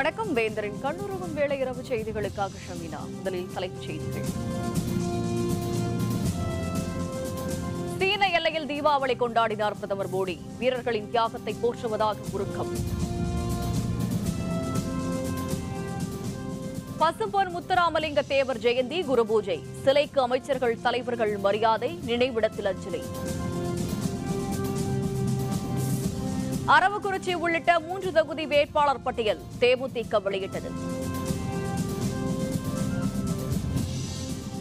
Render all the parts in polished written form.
வணக்கம். வேந்தரின் கண்ணுறவும் வேளை இரவு செய்திகளுக்காக ஷமீனா. முதலில் தலைப்புச் செய்திகள். சீன எல்லையில் தீபாவளி கொண்டாடினார் பிரதமர் மோடி. வீரர்களின் தியாகத்தை போற்றுவதாக உருக்கம். பசும்பொன் முத்துராமலிங்க தேவர் ஜெயந்தி, குரு பூஜை. சிலைக்கு அமைச்சர்கள், தலைவர்கள் மரியாதை. நினைவிடத்தில் அஞ்சலி. அரவக்குறிச்சி உள்ளிட்ட 3 தொகுதி வேட்பாளர் பட்டியல் தேமுதிக வெளியிட்டது.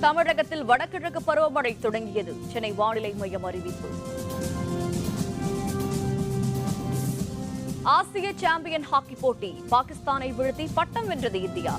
தமிழகத்தில் வடகிழக்கு பருவமழை தொடங்கியது. சென்னை வானிலை மையம் அறிவிப்பு. ஆசிய சாம்பியன் ஹாக்கி போட்டி. பாகிஸ்தானை வீழ்த்தி பட்டம் வென்றது இந்தியா.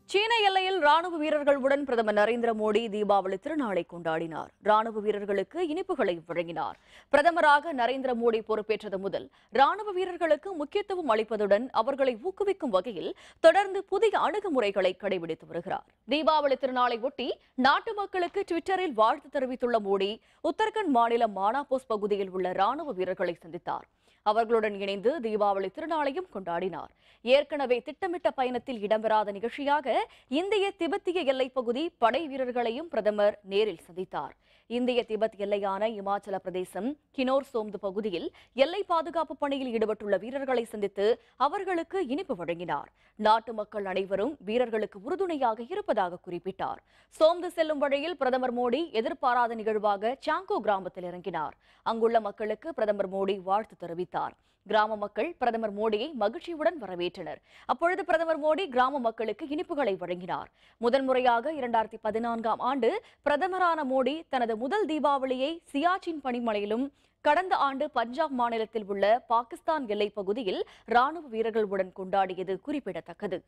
சீன எல்லையில் ராணுவ வீரர்களுடன் பிரதமர் நரேந்திர மோடி தீபாவளி திருநாளை கொண்டாடினார். ராணுவ வீரர்களுக்கு இனிப்புகளை வழங்கினார். பிரதமராக நரேந்திர மோடி பொறுப்பேற்றது முதல் ராணுவ வீரர்களுக்கு முக்கியத்துவம் அளிப்பதுடன் அவர்களை ஊக்குவிக்கும் வகையில் தொடர்ந்து புதிய அணுகுமுறைகளை கடைபிடித்து வருகிறார். தீபாவளி திருநாளை ஒட்டி நாட்டு மக்களுக்கு டுவிட்டரில் வாழ்த்து தெரிவித்துள்ள மோடி, உத்தரகண்ட் மாநிலம் மானாபோஸ் பகுதியில் உள்ள ராணுவ வீரர்களை சந்தித்தார். அவர்களுடன் இணைந்து தீபாவளி திருநாளையும் கொண்டாடினார். ஏற்கனவே திட்டமிட்ட பயணத்தில் இடம்பெறாத நிகழ்ச்சியாக இந்திய திபெத்திய எல்லைப்பகுதி படை வீரர்களையும் பிரதமர் நேரில் சந்தித்தார். இந்திய திபெத் எல்லையான இமாச்சல பிரதேசம் கினோர் சோம்து பகுதியில் எல்லை பாதுகாப்பு பணியில் ஈடுபட்டுள்ள வீரர்களை சந்தித்து அவர்களுக்கு இனிப்பு வழங்கினார். நாட்டு மக்கள் அனைவரும் வீரர்களுக்கு உறுதுணையாக இருப்பதாக குறிப்பிட்டார். சோம்து செல்லும் வழியில் பிரதமர் மோடி எதிர்பாராத நிகழ்வாக சாங்கோ கிராமத்தில் இறங்கினார். அங்குள்ள மக்களுக்கு பிரதமர் மோடி வாழ்த்து தெரிவித்தார். கிராம மக்கள் பிரதமர் மோடியை மகிழ்ச்சியுடன் வரவேற்றனர். அப்பொழுது பிரதமர் மோடி கிராம மக்களுக்கு இனிப்புகளை வழங்கினார். முதன்முறையாக 2014ஆம் ஆண்டு பிரதமரான மோடி தனது முதல் தீபாவளியை சியாச்சின் பனிமலையிலும், கடந்த ஆண்டு பஞ்சாப் மாநிலத்தில் உள்ள பாகிஸ்தான் எல்லைப் பகுதியில் ராணுவ வீரர்களுடன் கொண்டாடியது குறிப்பிடத்தக்கது.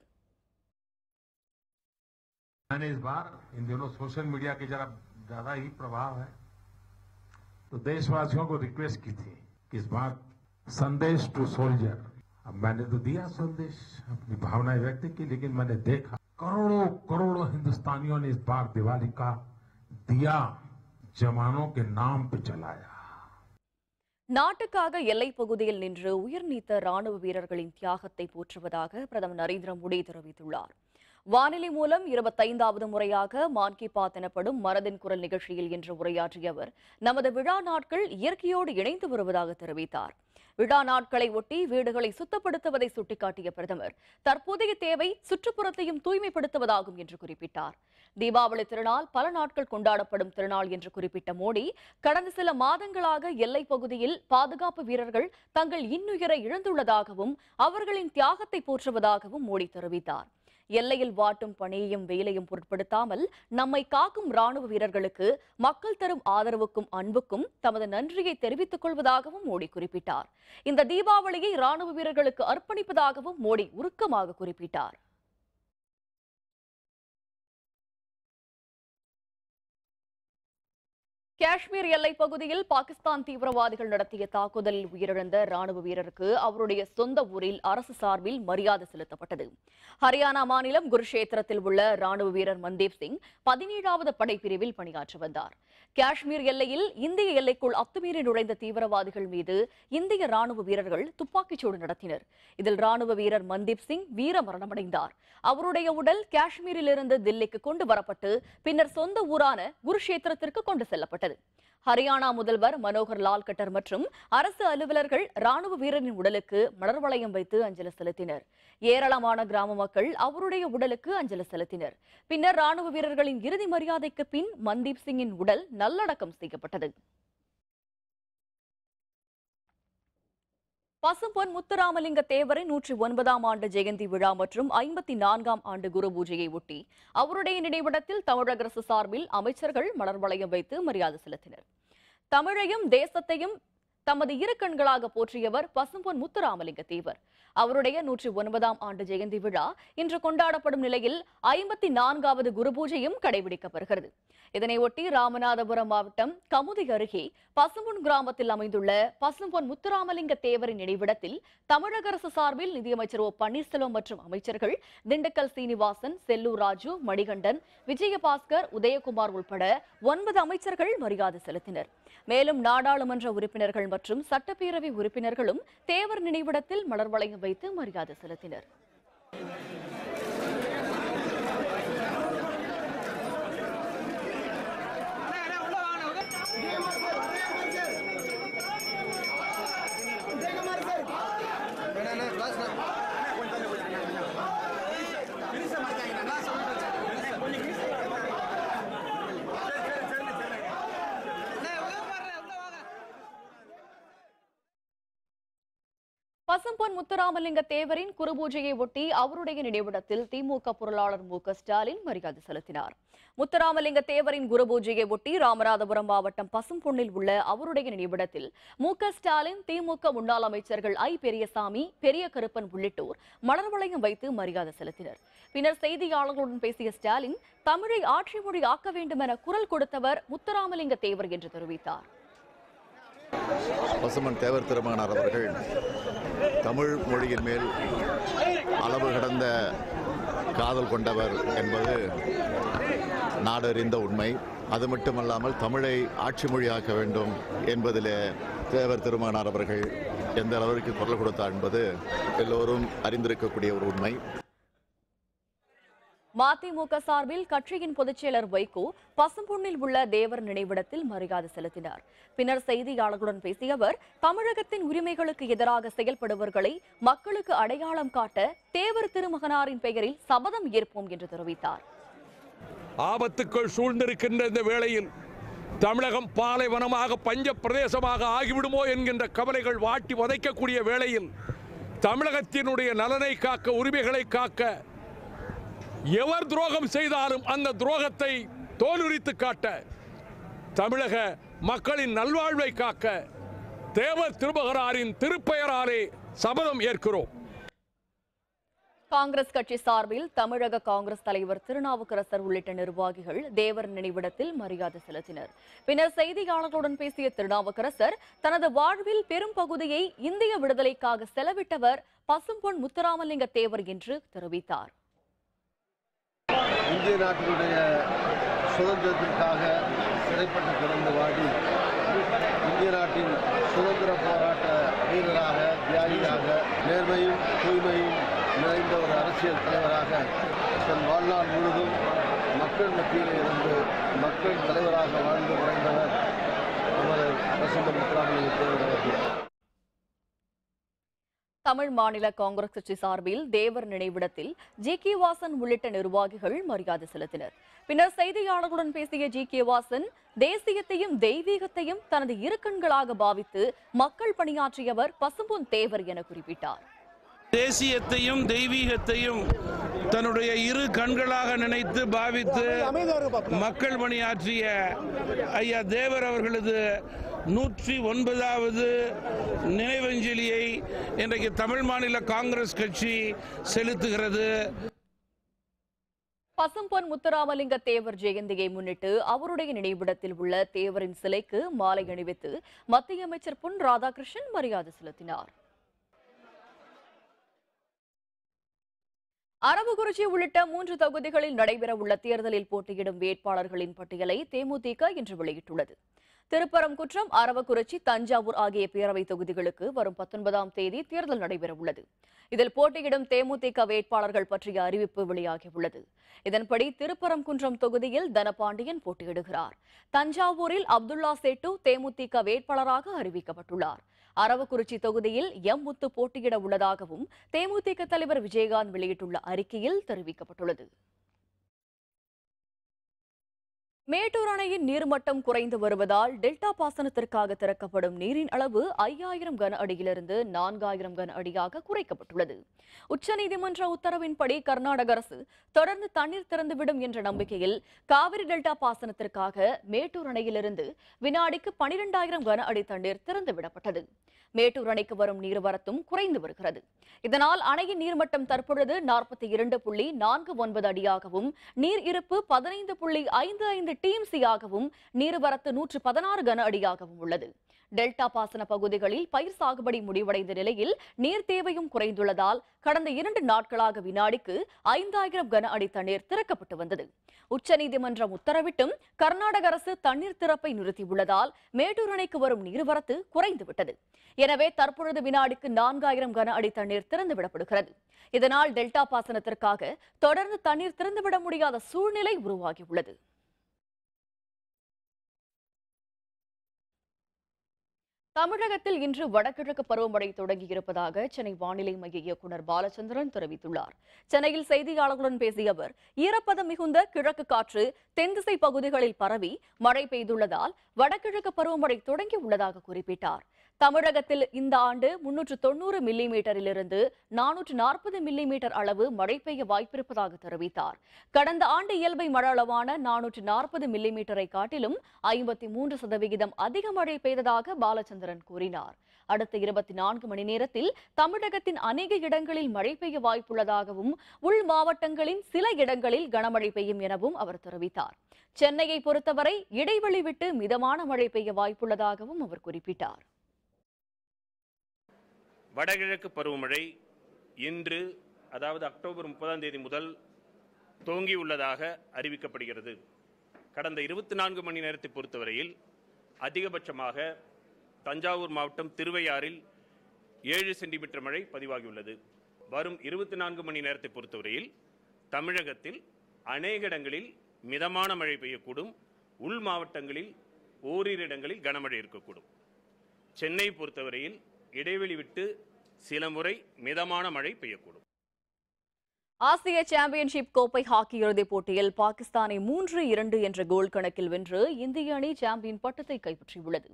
संदेश टू सोल्जर। अब मैंने तो दिया संदेश, अपनी भावनाएं व्यक्त की, लेकिन मैंने देखा करोड़ों करोड़ों हिंदुस्तानियों ने इस बार दिवाली का दिया जवानों के नाम पे जलाया. நாட்டுக்காக எல்லைப் பகுதியில் நின்று உயிர் நீத்த ராணுவ வீரர்களின் தியாகத்தை போற்றுவதாக பிரதமர் நரேந்திர மோடி தெரிவித்துள்ளார். வானொலி மூலம் 25வது முறையாக மான் கி பாத் எனப்படும் மனதின் குரல் நிகழ்ச்சியில் இன்று உரையாற்றிய அவர், நமது விழா நாட்கள் இயற்கையோடு இணைந்து வருவதாக தெரிவித்தார். விழா நாட்களை ஒட்டி வீடுகளை சுத்தப்படுத்துவதை சுட்டிக்காட்டிய பிரதமர், தற்போதைய தேவை சுற்றுப்புறத்தையும் தூய்மைப்படுத்துவதாகும் என்று குறிப்பிட்டார். தீபாவளி திருநாள் பல நாட்கள் கொண்டாடப்படும் திருநாள் என்று குறிப்பிட்ட மோடி, கடந்த சில மாதங்களாக எல்லைப் பகுதியில் பாதுகாப்பு வீரர்கள் தங்கள் இன்னுயிரை இழந்துள்ளதாகவும் அவர்களின் தியாகத்தை போற்றுவதாகவும் மோடி தெரிவித்தார். எல்லையில் வாட்டும் பணியையும் வெயிலையும் பொருட்படுத்தாமல் நம்மை காக்கும் ராணுவ வீரர்களுக்கு மக்கள் தரும் ஆதரவுக்கும் அன்புக்கும் தமது நன்றியை தெரிவித்துக் கொள்வதாகவும் மோடி குறிப்பிட்டார். இந்த தீபாவளியை ராணுவ வீரர்களுக்கு அர்ப்பணிப்பதாகவும் மோடி உருக்கமாக குறிப்பிட்டார். காஷ்மீர் எல்லைப் பகுதியில் பாகிஸ்தான் தீவிரவாதிகள் நடத்திய தாக்குதலில் உயிரிழந்த ராணுவ வீரருக்கு அவருடைய சொந்த ஊரில் அரசு சார்பில் மரியாதை செலுத்தப்பட்டது. ஹரியானா மாநிலம் குருஷேத்திரத்தில் உள்ள ராணுவ வீரர் மன்தீப் சிங் 17வது படைப்பிரிவில் பணியாற்றி வந்தார். காஷ்மீர் எல்லையில் இந்திய எல்லைக்குள் அத்துமீறி நுழைந்த தீவிரவாதிகள் மீது இந்திய ராணுவ வீரர்கள் துப்பாக்கிச்சூடு நடத்தினர். இதில் ராணுவ வீரர் மன்தீப் சிங் வீர மரணமடைந்தார். அவருடைய உடல் காஷ்மீரிலிருந்து தில்லிக்கு கொண்டு வரப்பட்டு பின்னர் சொந்த ஊரான குருஷேத்திரத்திற்கு கொண்டு செல்லப்பட்டது. ஹரியானா முதல்வர் மனோகர் லால் கட்டர் மற்றும் அரசு அலுவலர்கள் ராணுவ வீரரின் உடலுக்கு மலர் வளையம் வைத்து அஞ்சலி செலுத்தினர். ஏராளமான கிராம மக்கள் அவருடைய உடலுக்கு அஞ்சலி செலுத்தினர். பின்னர் ராணுவ வீரர்களின் இறுதி மரியாதைக்கு பின் மன்தீப் சிங்கின் உடல் நல்லடக்கம் செய்யப்பட்டது. பசும்பொன் முத்துராமலிங்க தேவரின் 109ஆம் ஆண்டு ஜெயந்தி விழா மற்றும் 54ஆம் ஆண்டு குரு பூஜையை ஒட்டி அவருடைய நினைவிடத்தில் தமிழக அரசு சார்பில் அமைச்சர்கள் மலர் வளையம் வைத்து மரியாதை செலுத்தினர். தமிழையும் தேசத்தையும் தமது இரு கண்களாக போற்றியவர் பசும்பொன் முத்துராமலிங்க தேவர். அவருடைய 109ஆம் ஆண்டு ஜெயந்தி விழா இன்று கொண்டாடப்படும் நிலையில் 54வது குரு பூஜையும் கடைபிடிக்கப்படுகிறது. இதனையொட்டி ராமநாதபுரம் மாவட்டம் கமுதி அருகே பசும்பொன் கிராமத்தில் அமைந்துள்ள பசும்பொன் முத்துராமலிங்க தேவரின் நினைவிடத்தில் தமிழக அரசு சார்பில் நிதியமைச்சர் ஓ பன்னீர்செல்வம் மற்றும் அமைச்சர்கள் திண்டுக்கல் சீனிவாசன், செல்லூர் ராஜு, மணிகண்டன், விஜயபாஸ்கர், உதயகுமார் உட்பட 9 அமைச்சர்கள் மரியாதை செலுத்தினர். மேலும் நாடாளுமன்ற உறுப்பினர்கள் மற்றும் சட்டப்பேரவை உறுப்பினர்களும் தேவர் நினைவிடத்தில் மலர் வளையம் வைத்து மரியாதை செலுத்தினர். பசும்பொன் முத்துராமலிங்க தேவரின் குருபூஜையை ஒட்டி அவருடைய நினைவிடத்தில் திமுக பொருளாளர் மு.க. ஸ்டாலின் மரியாதை செலுத்தினார். முத்துராமலிங்க தேவரின் குருபூஜையை ஒட்டி ராமநாதபுரம் மாவட்டம் பசும்பொன்னில் உள்ள அவருடைய நினைவிடத்தில் மு.க. ஸ்டாலின், திமுக முன்னாள் அமைச்சர்கள் ஐ. பெரியசாமி, பெரிய கருப்பன் உள்ளிட்டோர் மலர் வளையம் வைத்து மரியாதை செலுத்தினர். பின்னர் செய்தியாளர்களுடன் பேசிய ஸ்டாலின், தமிழை ஆட்சி மொழி ஆக்க வேண்டும் என குரல் கொடுத்தவர் முத்துராமலிங்க தேவர் என்று தெரிவித்தார். பசும்பொன் தேவர் திருமகனார் அவர்கள் தமிழ் மொழியின் மேல் அளவு கடந்த காதல் கொண்டவர் என்பது நாடறிந்த உண்மை. அது மட்டுமல்லாமல் தமிழை ஆட்சி மொழியாக்க வேண்டும் என்பதிலே தேவர் திருமகனார் அவர்கள் எந்த அளவிற்கு குரல் கொடுத்தார் என்பது எல்லோரும் அறிந்திருக்கக்கூடிய ஒரு உண்மை. மதிமுக சார்பில் கட்சியின் பொதுச்செயலர் வைகோ பசும்பொன்னில் உள்ள தேவர் நினைவிடத்தில் மரியாதை செலுத்தினார். பின்னர் செய்தியாளர்களுடன் பேசிய அவர், தமிழகத்தின் உரிமைகளுக்கு எதிராக செயல்படுபவர்களை மக்களுக்கு அடையாளம் காட்ட தேவர் திருமகனாரின் பெயரில் சபதம் ஏற்போம் என்று தெரிவித்தார். ஆபத்துக்கள் சூழ்ந்திருக்கின்ற இந்த வேளையில் தமிழகம் பாலைவனமாக பஞ்ச பிரதேசமாக ஆகிவிடுமோ என்கின்ற கவலைகள் வாட்டி வதைக்கக்கூடிய வேளையில் தமிழகத்தினுடைய நலனை காக்க, உரிமைகளை காக்க எவர் துரோகம் செய்தாலும் அந்த துரோகத்தை தோலுரித்து காட்ட, தமிழக மக்களின் நல்வாழ்வை காக்க தேவர் திருமகனாரின் திருப்பெயராலே சபதம் ஏற்கிறோம். காங்கிரஸ் கட்சி சார்பில் தமிழக காங்கிரஸ் தலைவர் திருநாவுக்கரசர் உள்ளிட்ட நிர்வாகிகள் தேவர் நினைவிடத்தில் மரியாதை செலுத்தினர். பின்னர் செய்தியாளர்களுடன் பேசிய திருநாவுக்கரசர், தனது வாழ்வில் பெரும் பகுதியை இந்திய விடுதலைக்காக செலவிட்டவர் பசும்பொன் முத்துராமலிங்க தேவர் என்று தெரிவித்தார். இந்திய நாட்டினுடைய சுதந்திரத்திற்காக சிறைப்பட்டு கிடந்து வாடி இந்திய நாட்டின் சுதந்திர போராட்ட வீரராக, தியாகியாக, நேர்மையும் தூய்மையும் நிறைந்த ஒரு அரசியல் தலைவராக தன் வாழ்நாள் முழுதும் மக்கள் மத்தியில் இருந்து மக்கள் தலைவராக வாழ்ந்து மறைந்தவர் நமது பசும்பொன் முத்துராமலிங்க தேவர் அவர்கள். தமிழ் மாநில காங்கிரஸ் கட்சி சார்பில் தேவர் நினைவிடத்தில் ஜி.கே. வாசன் உள்ளிட்ட நிர்வாகிகள் மரியாதை செலுத்தினர். பின்னர் செய்தியாளர்களுடன் பேசிய ஜி.கே. வாசன், தேசியத்தையும் தெய்வீகத்தையும் தனது இரு கண்களாக பாவித்து மக்கள் பணியாற்றியவர் பசும்பொன் தேவர் என குறிப்பிட்டார். தேசியத்தையும் தெய்வீகத்தையும் தன்னுடைய இரு கண்களாக நினைத்து பாவித்து மக்கள் பணியாற்றிய ஐயா தேவர் அவர்களது 109வது நினைவஞ்சலியை இன்றைக்கு தமிழ் மாநில காங்கிரஸ் கட்சி செலுத்துகிறது. பசும்பொன் முத்துராமலிங்க தேவர் ஜெயந்தியை முன்னிட்டு அவருடைய நினைவிடத்தில் உள்ள தேவரின் சிலைக்கு மாலை அணிவித்து மத்திய அமைச்சர் பொன் ராதாகிருஷ்ணன் மரியாதை செலுத்தினார். அரவக்குறிச்சி உள்ளிட்ட 3 தொகுதிகளில் நடைபெறவுள்ள தேர்தலில் போட்டியிடும் வேட்பாளர்களின் பட்டியலை தேமுதிக இன்று வெளியிட்டுள்ளது. திருப்பரங்குன்றம், அரவக்குறிச்சி, தஞ்சாவூர் ஆகிய பேரவை தொகுதிகளுக்கு வரும் 19ஆம் தேதி தேர்தல் நடைபெறவுள்ளது. இதில் போட்டியிடும் தேமுதிக வேட்பாளர்கள் பற்றிய அறிவிப்பு வெளியாகியுள்ளது. இதன்படி திருப்பரங்குன்றம் தொகுதியில் தனபாண்டியன் போட்டியிடுகிறார். தஞ்சாவூரில் அப்துல்லா சேட்டு தேமுதிக வேட்பாளராக அறிவிக்கப்பட்டுள்ளார். அரவக்குறிச்சி தொகுதியில் எம். முத்து போட்டியிட உள்ளதாகவும் தேமுதிக தலைவர் விஜயகாந்த் வெளியிட்டுள்ள அறிக்கையில் தெரிவிக்கப்பட்டுள்ளது. மேட்டூர் அணையின் நீர்மட்டம் குறைந்து வருவதால் டெல்டா பாசனத்திற்காக திறக்கப்படும் நீரின் அளவு 5000 கன அடியிலிருந்து 4000 கன அடியாக குறைக்கப்பட்டுள்ளது. உச்சநீதிமன்ற உத்தரவின்படி கர்நாடக அரசு தொடர்ந்து தண்ணீர் திறந்துவிடும் என்ற நம்பிக்கையில் காவிரி டெல்டா பாசனத்திற்காக மேட்டூர் அணையிலிருந்து வினாடிக்கு 12000 கன அடி தண்ணீர் திறந்துவிடப்பட்டது. மேட்டூர் அணைக்கு வரும் நீர்வரத்தும் குறைந்து வருகிறது. இதனால் அணையின் நீர்மட்டம் தற்பொழுது 42.49 அடியாகவும் நீர் இருப்பு 15.55 டிஎம்சியாகவும் நீர்வரத்து 116 கன அடியாகவும் உள்ளது. டெல்டா பாசன பகுதிகளில் பயிர் சாகுபடி முடிவடைந்த நிலையில் நீர் தேவையும் குறைந்துள்ளதால் கடந்த 2 நாட்களாக வினாடிக்கு 5000 கன அடி தண்ணீர் திறக்கப்பட்டு வந்தது. உச்சநீதிமன்றம் உத்தரவிட்டும் கர்நாடக அரசு தண்ணீர் திறப்பை நிறுத்தியுள்ளதால் மேட்டூர் அணைக்கு வரும் நீர்வரத்து குறைந்துவிட்டது. எனவே தற்பொழுது வினாடிக்கு 4000 கன அடி தண்ணீர் திறந்துவிடப்படுகிறது. இதனால் டெல்டா பாசனத்திற்காக தொடர்ந்து தண்ணீர் திறந்துவிட முடியாத சூழ்நிலை உருவாகியுள்ளது. தமிழகத்தில் இன்று வடகிழக்கு பருவமழை தொடங்கியிருப்பதாக சென்னை வானிலை மைய இயக்குநர் பாலச்சந்திரன் தெரிவித்துள்ளார். சென்னையில் செய்தியாளர்களுடன் பேசிய அவர், ஈரப்பதம் மிகுந்த கிழக்கு காற்று தென்திசை பகுதிகளில் பரவி மழை பெய்துள்ளதால் வடகிழக்கு பருவமழை தொடங்கியுள்ளதாக குறிப்பிட்டார். தமிழகத்தில் இந்த ஆண்டு 390 மில்லிமீட்டரிலிருந்து 440 மில்லிமீட்டர் அளவு மழை பெய்ய வாய்ப்பிருப்பதாக தெரிவித்தார். கடந்த ஆண்டு இயல்பை மழை அளவான 440 மில்லிமீட்டரை காட்டிலும் 53% அதிக மழை பெய்ததாக பாலச்சந்திரன் கூறினார். அடுத்த 24 மணி நேரத்தில் தமிழகத்தின் அநேக இடங்களில் மழை பெய்ய வாய்ப்புள்ளதாகவும் உள் மாவட்டங்களின் சில இடங்களில் கனமழை பெய்யும் எனவும் அவர் தெரிவித்தார். சென்னையை பொறுத்தவரை இடைவெளி விட்டு மிதமான மழை பெய்ய வாய்ப்புள்ளதாகவும் அவர் குறிப்பிட்டார். வடகிழக்கு பருவமழை இன்று அதாவது அக்டோபர் 30ஆம் தேதி முதல் துவங்கியுள்ளதாக அறிவிக்கப்படுகிறது. கடந்த 24 மணி நேரத்தை பொறுத்தவரையில் அதிகபட்சமாக தஞ்சாவூர் மாவட்டம் திருவையாறில் 7 சென்டிமீட்டர் மழை பதிவாகியுள்ளது. வரும் 24 மணி நேரத்தை பொறுத்தவரையில் தமிழகத்தில் அநேக இடங்களில் மிதமான மழை பெய்யக்கூடும். உள் மாவட்டங்களில் ஓரிரு இடங்களில் கனமழை இருக்கக்கூடும். சென்னை பொறுத்தவரையில் இடைவெளி விட்டு சில முறை மிதமான மழை பெய்யக்கூடும். ஆசிய சாம்பியன்ஷிப் கோப்பை ஹாக்கி இறுதிப் போட்டியில் பாகிஸ்தானை 3-2 என்ற கோல் கணக்கில் வென்று இந்திய அணி சாம்பியன் பட்டத்தை கைப்பற்றியுள்ளது.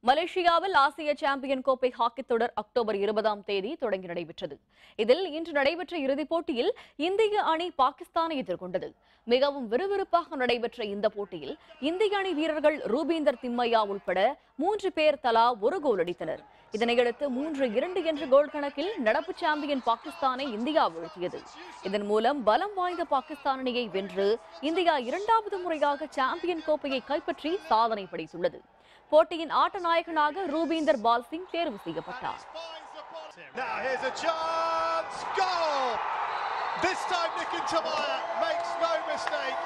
மலேசியாவில் ஆசிய சாம்பியன் கோப்பை ஹாக்கி தொடர் அக்டோபர் 20ஆம் தேதி தொடங்கி நடைபெற்றது. இதில் இன்று நடைபெற்ற இறுதிப் போட்டியில் இந்திய அணி பாகிஸ்தானை எதிர்கொண்டது. மிகவும் விறுவிறுப்பாக நடைபெற்ற இந்த போட்டியில் இந்திய அணி வீரர்கள் ரூபீந்தர் திம்மையா உட்பட 3 பேர் தலா ஒரு கோல் அடித்தனர். இதனையடுத்து 3-2 என்ற கோல் கணக்கில் நடப்பு சாம்பியன் பாகிஸ்தானை இந்தியா வீழ்த்தியது. இதன் மூலம் பலம் வாய்ந்த பாகிஸ்தான் அணியை வென்று இந்தியா 2வது முறையாக சாம்பியன் கோப்பையை கைப்பற்றி சாதனை படைத்துள்ளது. போட்டியின் ஆட்ட நாயகனாக ரூபீந்தர் பால் சிங் தேர்வு செய்யப்பட்டார். This time Nikin Tamaya makes no mistake.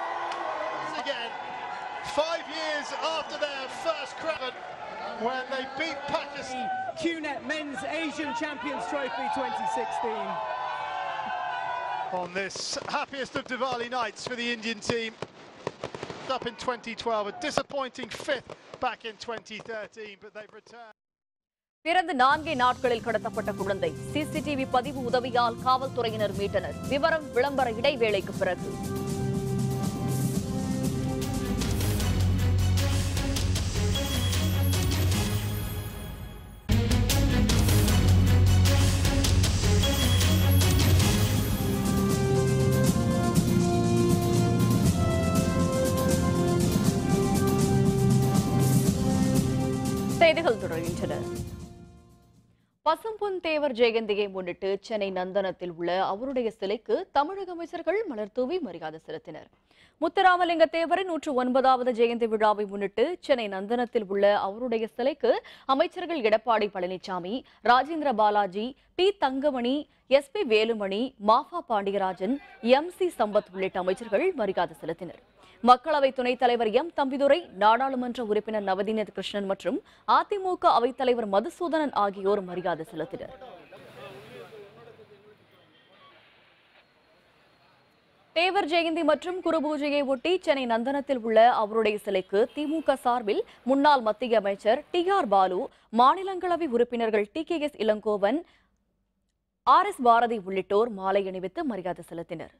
Again, 5 years after their first crown when they beat Pakistan. QNet Men's Asian Champions Trophy 2016. On this happiest of Diwali nights for the Indian team. Up in 2012, a disappointing 5th back in 2013, but they've returned. பிறந்து 4 நாட்களில் கடத்தப்பட்ட குழந்தை CCTV பதிவு உதவியால் காவல்துறையினர் மீட்டனர். விவரம் விளம்பர இடைவேளைக்கு பிறகு. செய்திகள் தொடர்கின்றன. பசும்பொன் தேவர் ஜெயந்தியை முன்னிட்டு சென்னை நந்தனத்தில் உள்ள அவருடைய சிலைக்கு தமிழக அமைச்சர்கள் மலர் தூவி மரியாதை செலுத்தினர். முத்துராமலிங்க தேவரின் 109வது ஜெயந்தி விழாவை முன்னிட்டு சென்னை நந்தனத்தில் உள்ள அவருடைய சிலைக்கு அமைச்சர்கள் Edappadi Palaniswami, Rajendra Balaji, P Thangamani, SP Velumani, Mafa Pandiarajan, MC Sampath உள்ளிட்ட அமைச்சர்கள் மரியாதை செலுத்தினர். மக்களவை துணைத் தலைவர் M தம்பிதுரை, நாடாளுமன்ற உறுப்பினர் நவதீன கிருஷ்ணன் மற்றும் அதிமுக அவைத்தலைவர் மதுசூதனன் ஆகியோர் மரியாதை செலுத்தினர். தேவர் ஜெயந்தி மற்றும் குரு பூஜையை ஒட்டி சென்னை நந்தனத்தில் உள்ள அவருடைய சிலைக்கு திமுக சார்பில் முன்னாள் மத்திய அமைச்சர் TR பாலு, மாநிலங்களவை உறுப்பினர்கள் TKS இளங்கோவன், RS பாரதி உள்ளிட்டோர் மாலை அணிவித்து மரியாதை செலுத்தினர்.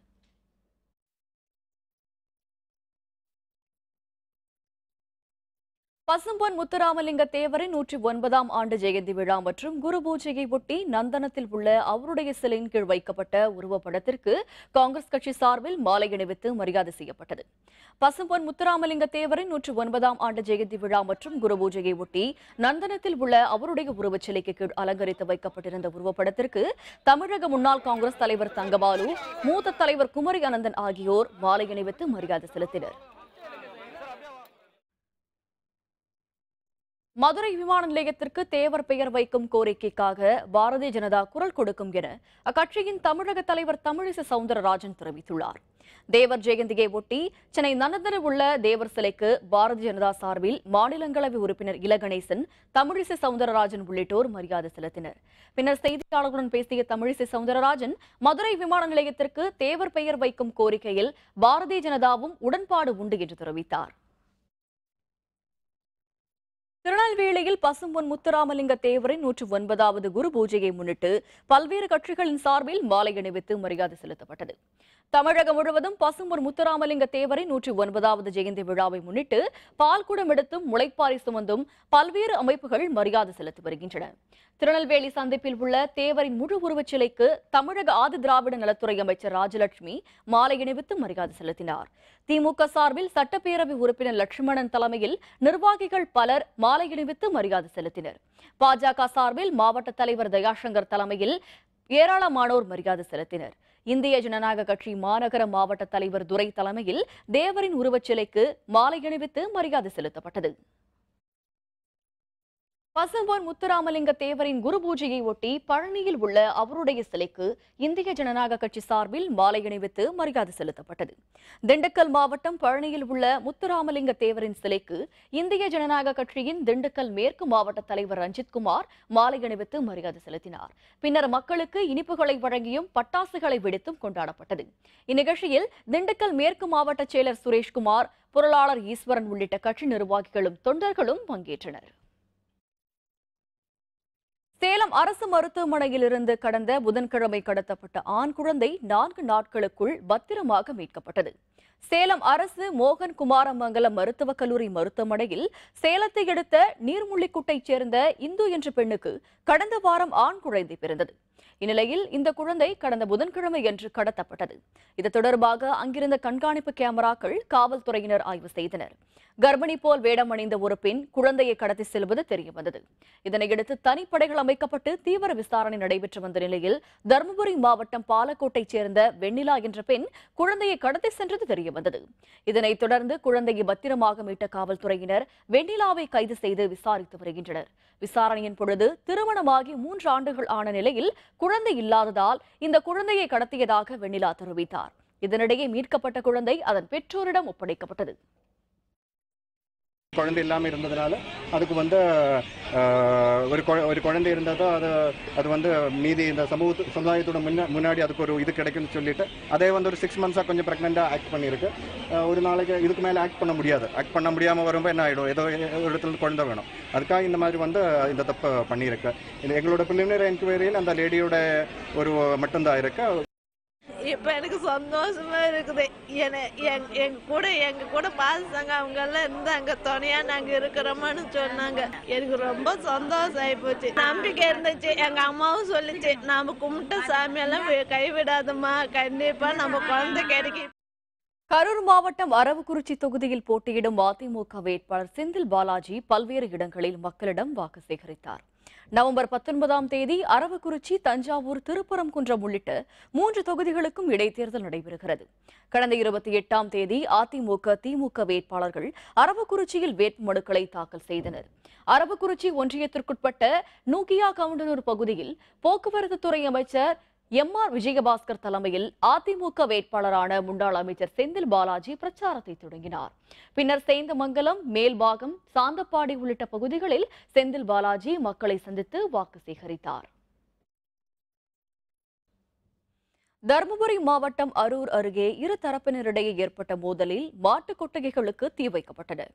பசும்பொன் முத்துராமலிங்க தேவரின் 109ஆம் ஆண்டு ஜெயந்தி விழா மற்றும் குரு பூஜையை ஒட்டி நந்தனத்தில் உள்ள அவருடைய சிலையின் கீழ் வைக்கப்பட்ட உருவப்படத்திற்கு காங்கிரஸ் கட்சி சார்பில் மாலை அணிவித்து மரியாதை செய்யப்பட்டது. பசும்பொன் முத்துராமலிங்க தேவரின் 109ஆம் ஆண்டு ஜெயந்தி விழா மற்றும் குரு பூஜையை ஒட்டி நந்தனத்தில் உள்ள அவருடைய உருவச்சிலைக்கு கீழ் அலங்கரித்து வைக்கப்பட்டிருந்த உருவப்படத்திற்கு தமிழக முன்னாள் காங்கிரஸ் தலைவர் தங்கபாலு, மூத்த தலைவர் குமரி அனந்தன் ஆகியோர் மாலை அணிவித்து மரியாதை செலுத்தினர். மதுரை விமான நிலையத்திற்கு தேவர் பெயர் வைக்கும் கோரிக்கைக்காக பாரதிய ஜனதா குரல் கொடுக்கும் என அக்கட்சியின் தமிழக தலைவர் தமிழிசை சவுந்தரராஜன் தெரிவித்துள்ளார். தேவர் ஜெயந்தியை ஒட்டி சென்னை நந்தனில் உள்ள தேவர் சிலைக்கு பாரதிய ஜனதா சார்பில் மாநிலங்களவை உறுப்பினர் இலகணேசன், தமிழிசை சவுந்தரராஜன் உள்ளிட்டோர் மரியாதை செலுத்தினர். பின்னர் செய்தியாளர்களுடன் பேசிய தமிழிசை சவுந்தரராஜன், மதுரை விமான நிலையத்திற்கு தேவர் பெயர் வைக்கும் கோரிக்கையில் பாரதிய ஜனதாவும் உடன்பாடு உண்டு என்று தெரிவித்தார். திருநெல்வேலியில் பசும்பொன் முத்துராமலிங்க தேவரின் 109வது குரு பூஜையை முன்னிட்டு பல்வேறு கட்சிகளின் சார்பில் மாலை அணிவித்து மரியாதை செலுத்தப்பட்டது. தமிழகம் முழுவதும் பசும்பொன் முத்துராமலிங்க தேவரின் 109வது ஜெயந்தி விழாவை முன்னிட்டு பால்குடம் எடுத்தும் முளைப்பாரி சுமந்தும் பல்வேறு அமைப்புகள் மரியாதை செலுத்தி வருகின்றன. திருநெல்வேலி சந்திப்பில் உள்ள தேவரின் முழு உருவச் சிலைக்கு தமிழக ஆதி திராவிட நலத்துறை அமைச்சர் ராஜலட்சுமி மாலை அணிவித்து மரியாதை செலுத்தினார். திமுக சார்பில் சட்டப்பேரவை உறுப்பினர் லட்சுமணன் தலைமையில் நிர்வாகிகள் பலர் மாலை அணிவித்து மரியாதை செலுத்தினர். பாஜக சார்பில் மாவட்ட தலைவர் தயாசங்கர் தலைமையில் ஏராளமானோர் மரியாதை செலுத்தினர். இந்திய ஜனநாயக கட்சி மாநகர மாவட்ட தலைவர் துரை தலைமையில் தேவரின் உருவச் சிலைக்கு மாலை அணிவித்து மரியாதை செலுத்தப்பட்டது. பசும்பொன் முத்துராமலிங்க தேவரின் குரு பூஜையை ஒட்டி பழனியில் உள்ள அவருடைய சிலைக்கு இந்திய ஜனநாயக கட்சி சார்பில் மாலை அணிவித்து மரியாதை செலுத்தப்பட்டது. திண்டுக்கல் மாவட்டம் பழனியில் உள்ள முத்துராமலிங்க தேவரின் சிலைக்கு இந்திய ஜனநாயக கட்சியின் திண்டுக்கல் மேற்கு மாவட்ட தலைவர் ரஞ்சித்குமார் மாலை அணிவித்து மரியாதை செலுத்தினார். பின்னர் மக்களுக்கு இனிப்புகளை வழங்கியும் பட்டாசுகளை வெடித்தும் கொண்டாடப்பட்டது. இந்நிகழ்ச்சியில் திண்டுக்கல் மேற்கு மாவட்ட செயலர் சுரேஷ்குமார், பொருளாளர் ஈஸ்வரன் உள்ளிட்ட கட்சி நிர்வாகிகளும் தொண்டர்களும் பங்கேற்றனர். சேலம் அரசு மருத்துவமனையில் இருந்து கடந்த புதன்கிழமை கடத்தப்பட்ட ஆண் குழந்தை 4 நாட்களுக்குள் பத்திரமாக மீட்கப்பட்டது. சேலம் அரசு மோகன் குமாரமங்கலம் மருத்துவக் கல்லூரி மருத்துவமனையில் சேலத்தை அடுத்த நீர்முள்ளிக்குட்டைச் சேர்ந்த இந்து என்ற பெண்ணுக்கு கடந்த வாரம் ஆண் குழந்தை பிறந்தது. இந்நிலையில் இந்த குழந்தை கடந்த புதன்கிழமை அன்று கடத்தப்பட்டது. இது தொடர்பாக அங்கிருந்த கண்காணிப்பு கேமராக்கள் காவல்துறையினர் ஆய்வு செய்தனர். கர்ப்பிணி போல் வேடம் அணிந்த ஒரு பெண் குழந்தையை கடத்தி செல்வது தெரியவந்தது. இதனையடுத்து தனிப்படைகள் அமைக்கப்பட்டு தீவிர விசாரணை நடைபெற்று வந்த நிலையில் தருமபுரி மாவட்டம் பாலக்கோட்டைச் சேர்ந்த வெண்ணிலா என்ற பெண் குழந்தையை கடத்தி சென்றது தெரியவந்தது. இதனைத் தொடர்ந்து குழந்தையை பத்திரமாக மீட்ட காவல்துறையினர் வெண்ணிலாவை கைது செய்து விசாரித்து வருகின்றனர். விசாரணையின் பொழுது திருமணமாகி 3 ஆண்டுகள் ஆன நிலையில் குழந்தை இல்லாததால் இந்த குழந்தையை கடத்தியதாக வெண்ணிலா தெரிவித்தார். இதனிடையே மீட்கப்பட்ட குழந்தை அதன் பெற்றோரிடம் ஒப்படைக்கப்பட்டது. குழந்தை இல்லாமல் இருந்ததுனால அதுக்கு வந்து ஒரு குழந்தை இருந்ததோ அது வந்து மீதி இந்த சமுதாயத்தோட முன்னாடி அதுக்கு ஒரு இது கிடைக்கும்னு சொல்லிட்டு அதே வந்து ஒரு 6 மந்த்ஸாக கொஞ்சம் ப்ரெக்னெண்ட்டாக ஆக்ட் பண்ணியிருக்கு. ஒரு நாளைக்கு இதுக்கு மேலே ஆக்ட் பண்ண முடியாமல் வரும்போது என்ன ஆகிடும், ஏதோ ஒரு இடத்துல குழந்தை வேணும். அதுக்காக இந்த மாதிரி வந்து இந்த தப்பு பண்ணியிருக்கு. எங்களோட பிலிமினரி என்கொயரியில் அந்த லேடியோட ஒரு மட்டும்தான் இருக்கு. இப்போ எனக்கு சந்தோஷமா இருக்குது. எங்க கூட பாசாங்க, அவங்க எல்லாம் இருந்தாங்க, துணையா நாங்க இருக்கிறோமான்னு சொன்னாங்க. எனக்கு ரொம்ப சந்தோஷம் ஆயிப்போச்சு. நம்பிக்கை இருந்துச்சு. எங்க அம்மாவும் சொல்லிச்சு, நாம கும்பிட்ட சாமியெல்லாம் கைவிடாதம்மா, கண்டிப்பா நம்ம குழந்தை கிடைக்கும். கரூர் மாவட்டம் அரவக்குறிச்சி தொகுதியில் போட்டியிடும் அதிமுக வேட்பாளர் செந்தில் பாலாஜி பல்வேறு இடங்களில் மக்களிடம் வாக்கு சேகரித்தார். நவம்பர் 19ஆம் தேதி அரவக்குறிச்சி, தஞ்சாவூர், திருப்பரங்குன்றம் உள்ளிட்ட 3 தொகுதிகளுக்கும் இடைத்தேர்தல் நடைபெறுகிறது. கடந்த 28ஆம் தேதி அதிமுக, திமுக வேட்பாளர்கள் அரவக்குறிச்சியில் வேட்புமனுக்களை தாக்கல் செய்தனர். அரவக்குறிச்சி ஒன்றியத்திற்குட்பட்ட நூகியா கவுண்டனூர் பகுதியில் போக்குவரத்து துறை அமைச்சர் MR விஜயபாஸ்கர் தலைமையில் அதிமுக வேட்பாளரான முன்னாள் அமைச்சர் செந்தில் பாலாஜி பிரச்சாரத்தை தொடங்கினார். பின்னர் சேந்தமங்கலம், மேல்பாகம், சாந்தப்பாடி உள்ளிட்ட பகுதிகளில் செந்தில் பாலாஜி மக்களை சந்தித்து வாக்கு சேகரித்தார். தருமபுரி மாவட்டம் அரூர் அருகே இரு தரப்பினரிடையே ஏற்பட்ட மோதலில் மாட்டுக் கொட்டகைகளுக்கு தீ வைக்கப்பட்டது.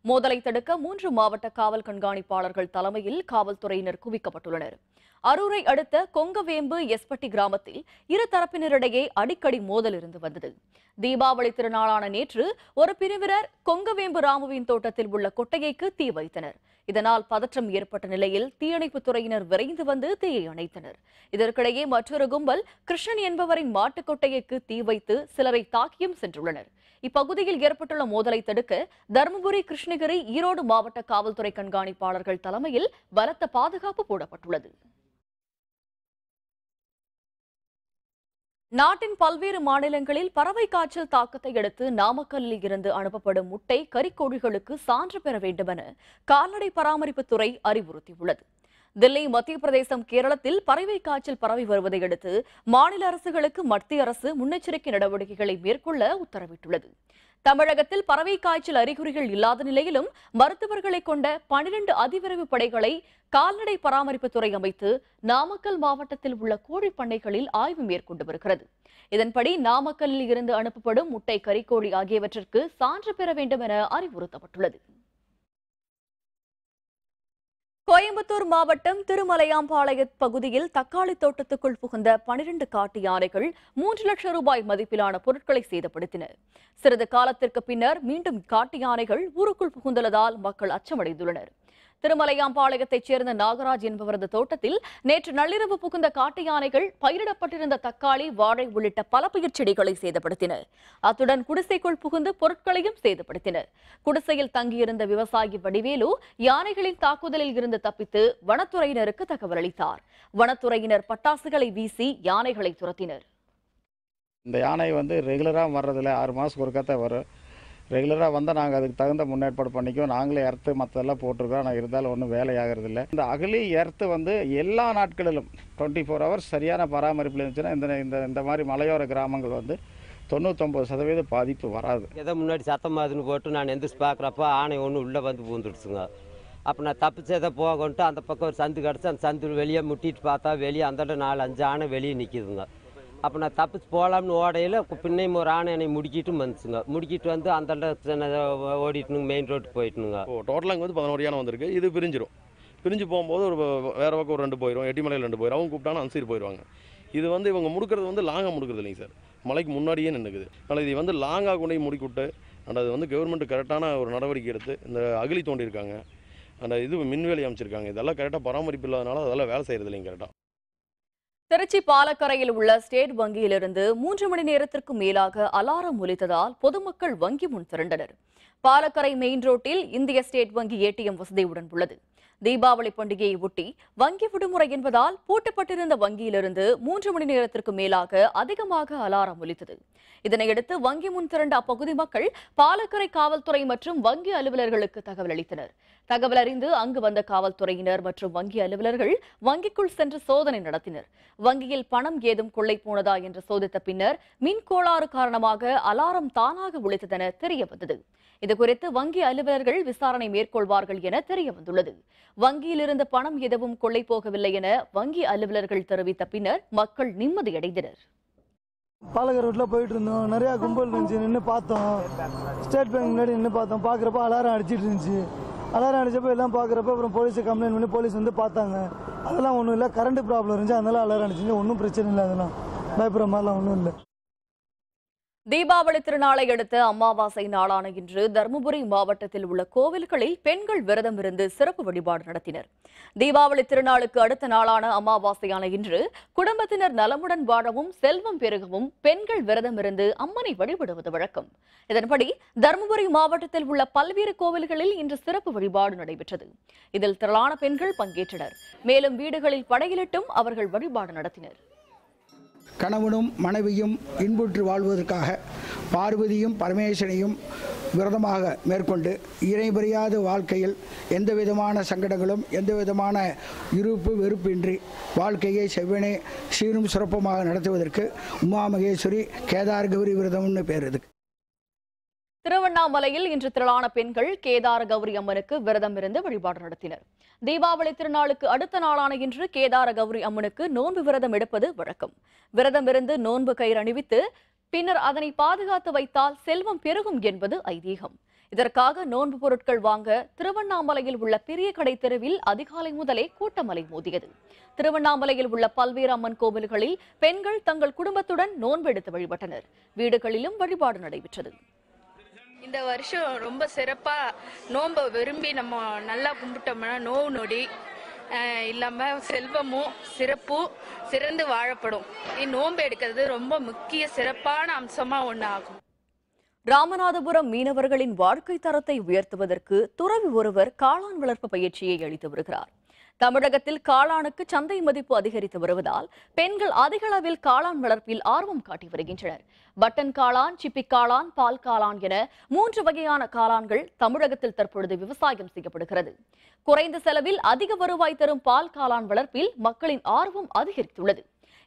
மோதலை தடுக்க 3 மாவட்ட காவல் கண்காணிப்பாளர்கள் தலைமையில் காவல்துறையினர் குவிக்கப்பட்டுள்ளனர். அரூரை அடுத்த கொங்கவேம்பு எஸ்பட்டி கிராமத்தில் இரு தரப்பினரிடையே அடிக்கடி மோதல் இருந்து வந்தது. தீபாவளி திருநாளான நேற்று ஒரு பிரிவினர் கொங்கவேம்பு ராமுவின் தோட்டத்தில் உள்ள கொட்டகைக்கு தீ வைத்தனர். இதனால் பதற்றம் ஏற்பட்ட நிலையில் தீயணைப்புத் துறையினர் விரைந்து வந்து தீயை அணைத்தனர். இதற்கிடையே மற்றொரு கும்பல் கிருஷ்ணன் என்பவரின் மாட்டுக் கொட்டகைக்கு தீ வைத்து சிலரை தாக்கியும் சென்றுள்ளனர். இப்பகுதியில் ஏற்பட்டுள்ள மோதலை தடுக்க தருமபுரி, கிருஷ்ணகிரி, ஈரோடு மாவட்ட காவல்துறை கண்காணிப்பாளர்கள் தலைமையில் பலத்த பாதுகாப்பு போடப்பட்டுள்ளது. நாட்டின் பல்வேறு மாநிலங்களில் பறவை காய்ச்சல் தாக்கத்தை அடுத்து நாமக்கல்லில் இருந்து அனுப்பப்படும் முட்டை கறிக்கோழிகளுக்கு சான்று பெற வேண்டும் என கால்நடை பராமரிப்புத்துறை அறிவுறுத்தியுள்ளது. தில்லி, மத்திய பிரதேசம், கேரளத்தில் பறவை காய்ச்சல் பரவி வருவதை அடுத்து மாநில அரசுகளுக்கு மத்திய அரசு முன்னெச்சரிக்கை நடவடிக்கைகளை மேற்கொள்ள உத்தரவிட்டுள்ளது. தமிழகத்தில் பறவை காய்ச்சல் அறிகுறிகள் இல்லாத நிலையிலும் மருத்துவர்களை கொண்ட 12 அதிவிரைவு படைகளை கால்நடை பராமரிப்புத்துறை அமைத்து நாமக்கல் மாவட்டத்தில் உள்ள கோழி பண்ணைகளில் ஆய்வு மேற்கொண்டு வருகிறது. இதன்படி நாமக்கல்லில் இருந்து அனுப்பப்படும் முட்டை, கறிக்கோழி ஆகியவற்றிற்கு சான்று பெற வேண்டும் என அறிவுறுத்தப்பட்டுள்ளது. கோயம்புத்தூர் மாவட்டம் திருமலையாம்பாளைய பகுதியில் தக்காளி தோட்டத்துக்குள் புகுந்த 12 காட்டு யானைகள் 3 லட்சம் ரூபாய் மதிப்பிலான பொருட்களை சேதப்படுத்தின. சிறிது காலத்திற்கு பின்னர் மீண்டும் காட்டு யானைகள் ஊருக்குள் புகுந்துள்ளதால் மக்கள் அச்சமடைந்துள்ளனர். திருமலையாம்பாளையத்தைச் சேர்ந்த நாகராஜ் என்பவரது தோட்டத்தில் நேற்று நள்ளிரவு புகுந்த காட்டு யானைகள் பயிரிடப்பட்டிருந்த தக்காளி, வாழை உள்ளிட்ட பல பயிர் செடிகளை சேதப்படுத்தின. அத்துடன் குடிசைக்குள் புகுந்து பொருட்களையும் சேதப்படுத்தின. குடிசையில் தங்கியிருந்த விவசாயி வடிவேலு யானைகளின் தாக்குதலில் இருந்து தப்பித்து வனத்துறையினருக்கு தகவல் அளித்தார். வனத்துறையினர் பட்டாசுகளை வீசி யானைகளை துரத்தினர். இந்த யானை ரெகுலராக வர்றதில்ல, 6 மாதத்துக்கு ஒருக்கத்தை வரும். ரெகுலராக வந்தால் நாங்கள் அதுக்கு தகுந்த முன்னேற்பாடு பண்ணிக்குவோம். நாங்களே எர்த்து மற்றதெல்லாம் போட்டிருக்கோம். ஆனால் இருந்தாலும் ஒன்றும் வேலையாகிறது இல்லை. இந்த அகலி எர்த்து எல்லா நாட்களிலும் 24 ஹவர்ஸ் சரியான பராமரிப்பில் இருந்துச்சுன்னா இந்த மாதிரி மலையோர கிராமங்கள் 99% பாதிப்பு வராது. ஏதோ முன்னாடி சத்தமாதுன்னு போட்டு நான் எந்திரிச்சு பார்க்குறப்ப ஆணை ஒன்று உள்ளே பூந்துடுச்சுங்க. அப்போ நான் தப்பிச்சதை போகன்ட்டு அந்த பக்கம் ஒரு சந்து கிடச்சி அந்த சந்து வெளியே முட்டிட்டு பார்த்தா வெளியே அந்த 4-5 ஆணை வெளியே நிற்கிதுங்க. அப்போ நான் தப்பிச்சு போகலாம்னு ஓடையில் பின்னையும் ஒரு ஆணை என்னை முடிக்கிட்டு வந்துச்சுங்க. முடிக்கிட்டு அந்த ஓடிட்டுனுங்க, மெயின் ரோட்டுக்கு போயிட்டுனுங்க. டோட்டலாக இங்கே 11 யானை வந்திருக்கு. இது பிரிஞ்சு போகும்போது ஒரு வேறு பக்கம் ஒரு 2 போயிடும், எட்டிமலையில் 2 போயிடும். அவங்க கூப்பிட்டாலும் அன்சீர் போயிடுவாங்க. இது இவங்க முடுக்கிறது லாங்காக முடுக்கிறது இல்லைங்க சார், மலைக்கு முன்னாடியே நின்றுக்குது. அதனால் இது லாங்காக கொண்டு போய் முடிக்கிவிட்டு அது கவர்மெண்ட் கரெக்டான ஒரு நடவடிக்கை எடுத்து இந்த அகலி தோண்டியிருக்காங்க, அந்த இது மின்வேலி அமைச்சிருக்காங்க. இதெல்லாம் கரெக்டாக பராமரிப்பு இல்லாதனால அதெல்லாம் வேலை செய்கிறது இல்லைங்க கரெக்டாக. திருச்சி பாலக்கரையில் உள்ள ஸ்டேட் வங்கியிலிருந்து 3 மணி நேரத்திற்கு மேலாக அலாரம் ஒலித்ததால் பொதுமக்கள் வங்கி முன் திரண்டனர். பாலக்கரை மெயின் ரோட்டில் இந்திய ஸ்டேட் வங்கி ஏடிஎம் வசதியுடன் உள்ளது. தீபாவளி பண்டிகையை ஒட்டி வங்கி விடுமுறை என்பதால் பூட்டப்பட்டிருந்த வங்கியிலிருந்து 3 மணி நேரத்திற்கு மேலாக அதிகமாக அலாரம் ஒலித்தது. இதனையடுத்து வங்கி முன் திரண்ட அப்பகுதி மக்கள் பாலக்கரை காவல்துறை மற்றும் வங்கி அலுவலர்களுக்கு தகவல் அளித்தனர். தகவல் அறிந்து அங்கு வந்த காவல்துறையினர் மற்றும் வங்கி அலுவலர்கள் வங்கிக்குள் சென்று சோதனை நடத்தினர். வங்கியில் பணம் ஏதும் கொள்ளை போனதா என்று சோதித்த பின்னர் மின் கோளாறு காரணமாக அலாரம் தானாக ஒலித்ததென தெரியவந்தது. இதுகுறித்து வங்கி அலுவலர்கள் விசாரணை மேற்கொள்வார்கள் என தெரியவந்துள்ளது. வங்கியிலிருந்து பணம் எதுவும் கொள்ளை போகவில்லை என வங்கி அலுவலர்கள் தெரிவித்த பின்னர் மக்கள் நிம்மதியடைந்தனர். பாலக்கர் ரோட்டில் போயிட்டு இருந்தோம், நிறையா கும்பல் இருந்துச்சு, நின்று பார்த்தோம். ஸ்டேட் பேங்க் முன்னாடி நின்று பார்த்தோம். பார்க்குறப்ப அலாரம் அடிச்சிட்டு இருந்துச்சு. அலாரம் அடிச்சப்போ எல்லாம் பார்க்குறப்ப அப்புறம் போலீஸை கம்ப்ளைண்ட் பண்ணி போலீஸ் பார்த்தாங்க. அதெல்லாம் ஒன்றும் இல்லை, கரண்ட் ப்ராப்ளம் இருந்துச்சு, அதனால அலாரம் அடிச்சிச்சு. ஒன்றும் பிரச்சனை இல்லை, அதெல்லாம் பயப்படுற மாதிரிலாம் ஒன்றும் இல்லை. தீபாவளி திருநாளை அடுத்த அமாவாசை நாளான இன்று தருமபுரி மாவட்டத்தில் உள்ள கோவில்களில் பெண்கள் விரதம் இருந்து சிறப்பு வழிபாடு நடத்தினர். தீபாவளி திருநாளுக்கு அடுத்த நாளான அமாவாசையான இன்று குடும்பத்தினர் நலமுடன் வாழவும் செல்வம் பெருகவும் பெண்கள் விரதம் இருந்து அம்மனை வழிபடுவது வழக்கம். இதன்படி தருமபுரி மாவட்டத்தில் உள்ள பல்வேறு கோவில்களில் இன்று சிறப்பு வழிபாடு நடைபெற்றது. இதில் திரளான பெண்கள் பங்கேற்றனர். மேலும் வீடுகளில் படையிலிட்டும் அவர்கள் வழிபாடு நடத்தினர். கணவனும் மனைவியும் இன்புற்று வாழ்வதற்காக பார்வதியும் பரமேஸ்வரனையும் விரதமாக மேற்கொண்டு இறைபறியாத வாழ்க்கையில் எந்தவிதமான சங்கடங்களும் எந்தவிதமான இருப்பு வெறுப்பின்றி வாழ்க்கையை செவ்வனே சீரும் சிறப்புமாக நடத்துவதற்கு உமா மகேஸ்வரி கேதார் கௌரி விரதம்னு பேர். இதுக்கு திருவண்ணாமலையில் இன்று திரளான பெண்கள் கேதார கௌரி அம்மனுக்கு விரதம் இருந்து வழிபாடு நடத்தினர். தீபாவளி திருநாளுக்கு அடுத்த நாளான இன்று கேதார கௌரி அம்மனுக்கு நோன்பு விரதம் எடுப்பது வழக்கம். விரதம் இருந்து நோன்பு கயிறு அணிவித்து பின்னர் அதனை பாதுகாத்து வைத்தால் செல்வம் பெருகும் என்பது ஐதீகம். இதற்காக நோன்பு பொருட்கள் வாங்க திருவண்ணாமலையில் உள்ள பெரிய கடை தெருவில் அதிகாலை முதலே கூட்டமலை மோதியது. திருவண்ணாமலையில் உள்ள பல்வேறு அம்மன் கோவில்களில் பெண்கள் தங்கள் குடும்பத்துடன் நோன்பு எடுத்து வழிபட்டனர். வீடுகளிலும் வழிபாடு நடைபெற்றது. இந்த வருஷம் ரொம்ப சிறப்பா நோன்பை விரும்பி நம்ம நல்லா கும்பிட்டோம்னா நோவு நொடி இல்லாம செல்வமும் சிறப்பும் சிறந்து வாழப்படும். நோன்பு எடுக்கிறது ரொம்ப முக்கிய சிறப்பான அம்சமா ஒண்ணு ஆகும். ராமநாதபுரம் மீனவர்களின் வாழ்க்கை தரத்தை உயர்த்துவதற்கு துறவி ஒருவர் காளான் வளர்ப்பு பயிற்சியை அளித்து வருகிறார். தமிழகத்தில் காளானுக்கு சந்தை மதிப்பு அதிகரித்து வருவதால் பெண்கள் அதிக அளவில் காளான் வளர்ப்பில் ஆர்வம் காட்டி வருகின்றனர். பட்டன் காளான், சிப்பி காளான், பால் காளான் என 3 வகையான காளான்கள் தமிழகத்தில் தற்பொழுது விவசாயம் செய்யப்படுகிறது. குறைந்த செலவில் அதிக வருவாய் தரும் பால் காளான் வளர்ப்பில் மக்களின் ஆர்வம் அதிகரித்துள்ளது.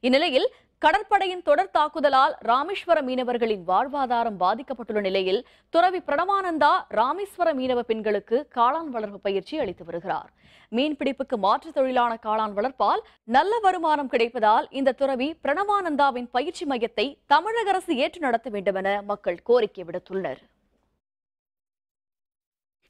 இந்நிலையில் கடற்படையின் தொடர் தாக்குதலால் ராமேஸ்வர மீனவர்களின் வாழ்வாதாரம் பாதிக்கப்பட்டுள்ள நிலையில் துறவி பிரணவானந்தா ராமேஸ்வர மீனவ பெண்களுக்கு காளான் வளர்ப்பு பயிற்சி அளித்து வருகிறார். மீன்பிடிப்புக்கு மாற்று தொழிலான காளான் வளர்ப்பால் நல்ல வருமானம் கிடைப்பதால் இந்த துறவி பிரணவானந்தாவின் பயிற்சி மையத்தை தமிழக அரசு ஏற்று நடத்த வேண்டும் என மக்கள் கோரிக்கை விடுத்துள்ளனர்.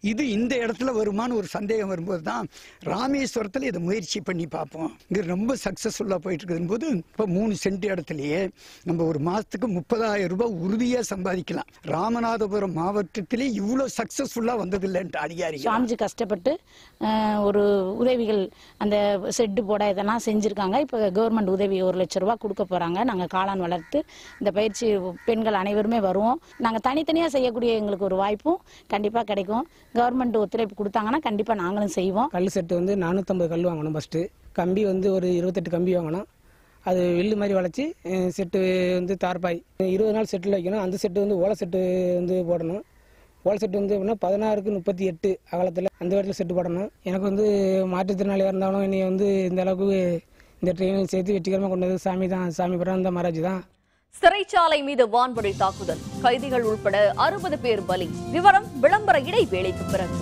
இது இந்த இடத்துல வருமானு ஒரு சந்தேகம் வரும்போது தான் ராமேஸ்வரத்தில் இதை முயற்சி பண்ணி பார்ப்போம். இங்கே ரொம்ப சக்ஸஸ்ஃபுல்லாக போயிட்டு இருக்குதுன்னு போது இப்போ 3 சென்ட் இடத்துலையே நம்ம ஒரு மாதத்துக்கு 30,000 ரூபாய் உறுதியாக சம்பாதிக்கலாம். ராமநாதபுரம் மாவட்டத்திலே இவ்வளோ சக்ஸஸ்ஃபுல்லாக வந்ததில்லைன்ட்டு அதிகாரி சாமிஜி கஷ்டப்பட்டு ஒரு உதவிகள் அந்த செட்டு போட இதெல்லாம் செஞ்சுருக்காங்க. இப்போ கவர்மெண்ட் உதவி 1 லட்ச ரூபா கொடுக்க போகிறாங்க. நாங்கள் காளான் வளர்த்து இந்த பயிற்சி பெண்கள் அனைவருமே வருவோம். நாங்கள் தனித்தனியாக செய்யக்கூடிய எங்களுக்கு ஒரு வாய்ப்பும் கண்டிப்பாக கிடைக்கும். கவர்மெண்ட் ஒத்துழைப்பு கொடுத்தாங்கன்னா கண்டிப்பாக நாங்களும் செய்வோம். கல் செட்டு வந்து 450 கல் வாங்கணும். ஃபஸ்ட்டு கம்பி வந்து ஒரு 28 கம்பி வாங்கணும். அது வில்லு மாதிரி வளைச்சி செட்டு வந்து தார்பாய் 20 நாள் செட்டில் வைக்கணும். அந்த செட்டு வந்து ஓலை செட்டு வந்து போடணும். ஓலை செட்டு வந்து எப்படின்னா 16க்கு 38 அகலத்தில் அந்த இடத்துல செட்டு போடணும். எனக்கு வந்து மாற்றுத்திறனாளியாக இருந்தாலும் என்னை வந்து இந்த அளவுக்கு இந்த ட்ரெயினில் சேர்த்து வெற்றிகரமாக கொண்டு வந்து சாமி தான், சாமி பிறந்த மகாராஜ் தான். சிறைச்சாலை மீது வான்வழி தாக்குதல், கைதிகள் உட்பட 60 பேர் பலி. விவரம் விளம்பர இடைவேளைக்கு பிறகு.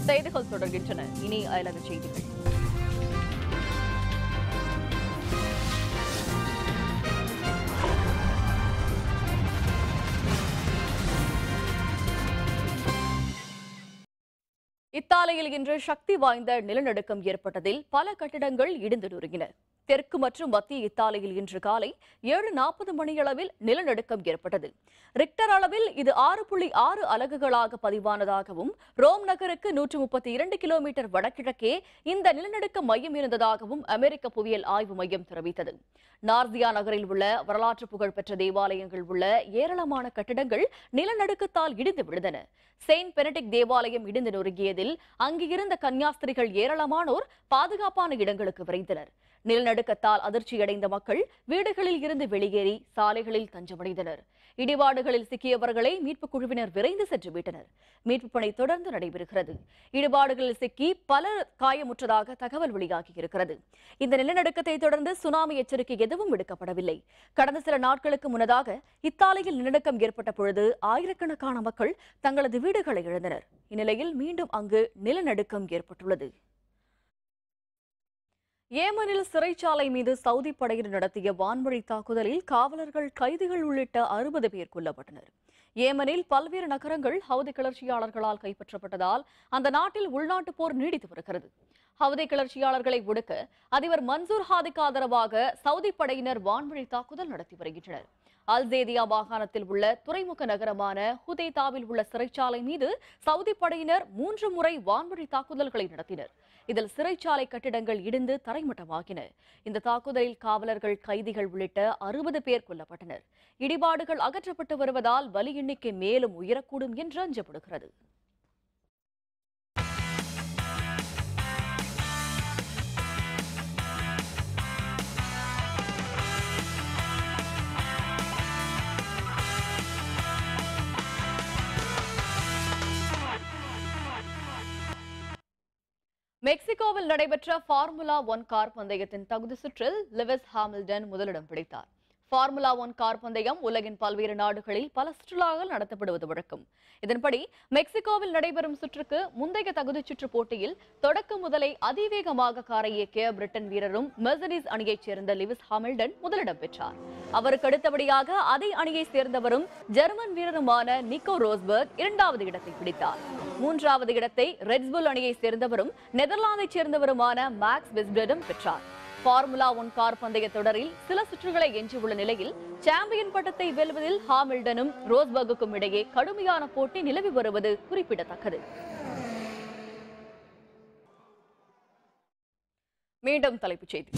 செய்திகள் தொடர்கின்றன. இனி அயலக செய்திகள். இத்தாலியில் இன்று சக்தி வாய்ந்த நிலநடுக்கம் ஏற்பட்டதில் பல கட்டிடங்கள் இடிந்து நொறுங்கின. தெற்கு மற்றும் மத்திய இத்தாலியில் இன்று காலை 7:40 மணியளவில் நிலநடுக்கம் ஏற்பட்டது. ரிக்டர் அளவில் இது 6.6 அலகுகளாக பதிவானதாகவும் ரோம் நகருக்கு 132 கிலோமீட்டர் வடகிழக்கே இந்த நிலநடுக்க மையம் இருந்ததாகவும் அமெரிக்க புவியியல் ஆய்வு மையம் தெரிவித்தது. நார்தியா நகரில் உள்ள வரலாற்று புகழ்பெற்ற தேவாலயங்கள் உள்ள ஏராளமான கட்டிடங்கள் நிலநடுக்கத்தால் இடிந்து விழுந்தன. செயின்ட் பெனடிக்ட் தேவாலயம் இடிந்து நொறுங்கியதில் அங்கிருந்த கன்னியாஸ்திரிகள் ஏராளமானோர் பாதுகாப்பான இடங்களுக்கு விரைந்தனர். நிலநடுக்கத்தால் அதிர்ச்சியடைந்த மக்கள் வீடுகளில் இருந்து வெளியேறி சாலைகளில் தஞ்சமடைந்தனர். இடிபாடுகளில் சிக்கியவர்களை மீட்புக் குழுவினர் விரைந்து சென்று மீட்டனர். மீட்புப் பணி தொடர்ந்து நடைபெறுகிறது. இடிபாடுகளில் சிக்கி பலர் காயமுற்றதாக தகவல் வெளியாகியிருக்கிறது. இந்த நிலநடுக்கத்தை தொடர்ந்து சுனாமி எச்சரிக்கை எதுவும் விடுக்கப்படவில்லை. கடந்த சில நாட்களுக்கு முன்னதாக இத்தாலியில் நிலநடுக்கம் ஏற்பட்ட பொழுது ஆயிரக்கணக்கான மக்கள் தங்களது வீடுகளை இழந்தனர். இந்நிலையில் மீண்டும் அங்கு நிலநடுக்கம் ஏற்பட்டுள்ளது. ஏமனில் சிறைச்சாலை மீது சவுதி படையினர் நடத்திய வான்வழி தாக்குதலில் காவலர்கள், கைதிகள் உள்ளிட்ட 60 பேர் கொல்லப்பட்டனர். ஏமனில் பல்வேறு நகரங்கள் ஹவுதி கிளர்ச்சியாளர்களால் கைப்பற்றப்பட்டதால் அந்த நாட்டில் உள்நாட்டு போர் நீடித்து வருகிறது. ஹவுதி கிளர்ச்சியாளர்களை ஒடுக்க அதிபர் மன்சூர் ஹாதிக்கு ஆதரவாக சவுதி படையினர் வான்வழி தாக்குதல் நடத்தி வருகின்றனர். அல்சேதியா மாகாணத்தில் உள்ள துறைமுக நகரமான ஹுதைதாவில் உள்ள சிறைச்சாலை மீது சவுதி படையினர் 3 முறை வான்வழி தாக்குதல்களை நடத்தினர். இதில் சிறைச்சாலை கட்டிடங்கள் இடிந்து தரைமட்டமாகின. இந்த தாக்குதலில் காவலர்கள், கைதிகள் உள்ளிட்ட 60 பேர் கொல்லப்பட்டனர். இடிபாடுகள் அகற்றப்பட்டு வருவதால் பலி எண்ணிக்கை மேலும் உயரக்கூடும் என்று அஞ்சப்படுகிறது. மெக்சிகோவில் நடைபெற்ற ஃபார்முலா 1 கார் பந்தயத்தின் தகுதி சுற்றில் லெவிஸ் ஹாமில்டன் முதலிடம் பிடித்தார். ஃபார்முலா 1 கார் பந்தயம் உலகின் பல்வேறு நாடுகளில் பல சுற்றுலாக்கள் நடத்தப்படுவது வழக்கம். இதன்படி மெக்சிகோவில் நடைபெறும் சுற்றுக்கு முந்தைய தகுதி சுற்று போட்டியில் தொடக்க முதலை அதிவேகமாக காரை இயக்கிய பிரிட்டன் வீரரும் மெர்சிடிஸ் அணியைச் சேர்ந்த லெவிஸ் ஹாமில்டன் முதலிடம் பெற்றார். அவருக்கு அடுத்தபடியாக அதே அணியைச் சேர்ந்தவரும் ஜெர்மன் வீரருமான நிக்கோ ரோஸ்பர்க் 2வது இடத்தை பிடித்தார். 3வது இடத்தை ரெட்ஸ்புல் அணியைச் சேர்ந்தவரும் நெதர்லாந்தைச் சேர்ந்தவருமான மேக்ஸ் வெஸ்டரும் பெற்றார். ஃபார்முலா 1 கார் பந்தய தொடரில் சில சுற்றுகளை எஞ்சியுள்ள நிலையில் சாம்பியன் பட்டத்தை வெல்வதில் ஹாமில்டனும் ரோஸ்பர்குக்கும் இடையே கடுமையான போட்டி நிலவி வருவது குறிப்பிடத்தக்கது. மீண்டும் தலைப்புச் செய்தி.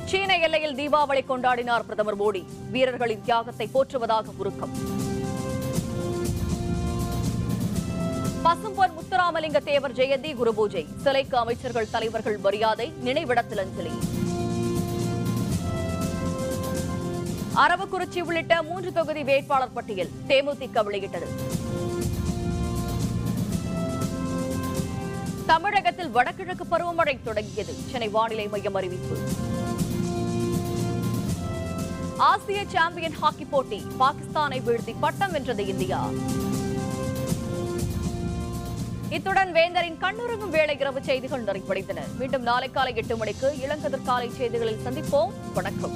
சீன எல்லையில் தீபாவளி கொண்டாடினார் பிரதமர் மோடி. வீரர்களின் தியாகத்தை போற்றுவதாக உருக்கம். பசும்பொன் முத்துராமலிங்க தேவர் ஜெயந்தி குருபூஜை. சிலைக்கு அமைச்சர்கள் தலைவர்கள் மரியாதை. நினைவிடத்தில் அஞ்சலி. அரவக்குறிச்சி உள்ளிட்ட 3 தொகுதி வேட்பாளர் பட்டியல் தேமுதிக வெளியிட்டது. தமிழகத்தில் வடகிழக்கு பருவமழை தொடங்கியது. சென்னை வானிலை மையம் அறிவிப்பு. ஆசிய சாம்பியன் ஹாக்கி போட்டி பாகிஸ்தானை வீழ்த்தி பட்டம் வென்றது இந்தியா. இத்துடன் வேந்தரின் கண்ணுறங்கும் வேளை இரவு செய்திகள் நிறைவடைந்தன. மீண்டும் நாளை காலை 8 மணிக்கு இளங்கதிர் காலை செய்திகளில் சந்திப்போம். வணக்கம்.